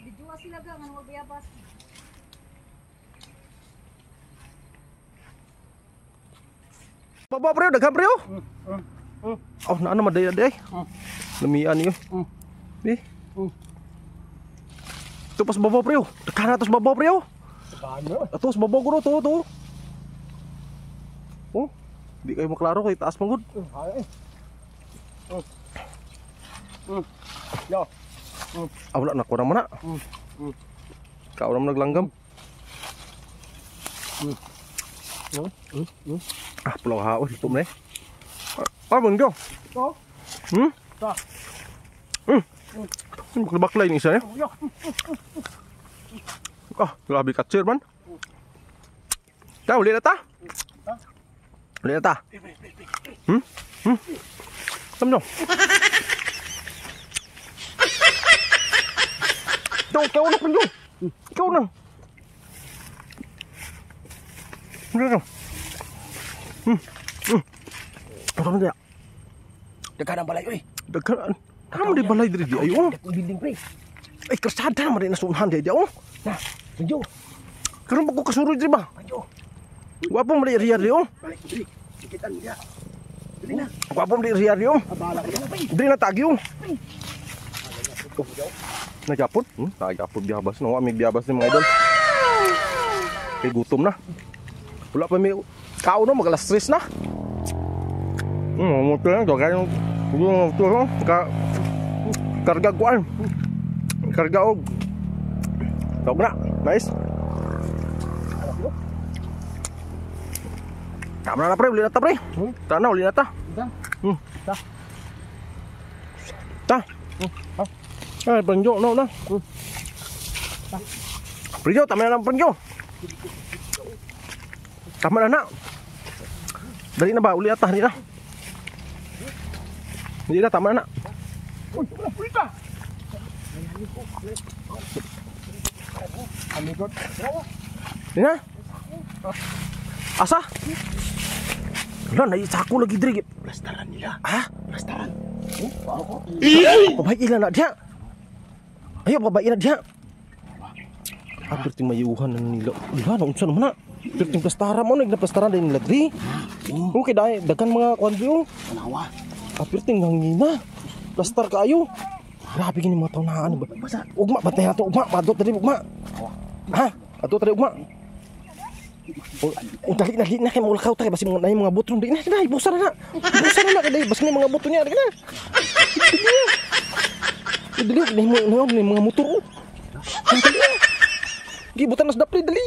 Dijual sila gang ang magbiyabas. Bawa pre, daghang pre. Oh, na ano maday-day. Lamian yun. Eh. Ito pas babaw pre. Daghang atos babaw pre. Atos babaw ko to. Oh. Di kayo maklaro kay taas manggod. Yo. Wala na ko naman na. Kau naman naglanggam. Pulau hao ito mo eh. Bang Jong. Ta. Baklay ni isa eh. Grabe kacir man. Ulit na ta. Ulit na ta. Tam Jong. Ikaw na Bang Jong. Ikaw na. Ano? Ano dia? Daghan ang balay oi. Daghan. Kamu di balay diri di ayo. Dakong building pre. Ay kersada mari nasunhan dia oh. Nah, Banjo. Karon ko kasuro diri ba? Banjo. Guwapo mari riya di oh. Balik diri. Dikitan dia. Dili na. Guwapo mari riya di oh. Abala ka na pre. Diri na tagi oh. Nagyapon? Nagyapon biabas no, amig biabas ni mga idol. Kay gutom na. Wala pa may kao no, magalas stress na. Muto lang, kaya yung karga kuan. Karga og. Tawag na, nice. Tama na pre, uli na ta pre. Tana, uli na ta. Ta. Ay, Pangjo, no na. Pangjo, tama na lang Pangjo. Tama na na. Dali na ba? Uli ata, hindi na. Hindi na, tama na na. Uli ka. Amigot. Hindi na. Asa? Wala, naisako lagi diri. Plastaran nila. Ha? Plastaran. Pabayi na na dia. Ayo, pabayi na dia. Berarti mayuhan na nila. Wala, naunsa naman na. Berarti plastara mo, nagna-plastaran din nila diri. Okay, dagan mga kwandiyo. Tanawa. Berarti ngangina. Plastar kayo. Grabe gini mga taon na ano ba? Ugma, batay na ito. Ugma, padot tadi ugma. Ha? Padot tadi ugma. Dali na kayo mga lakaw tayo. Basi mga butron. Dali na, ibusan na na. Ibusan na na. Basi na mga butron niya. Dali na. Dali na mga motor. Dali na. Gibutan na sa dapli, dali.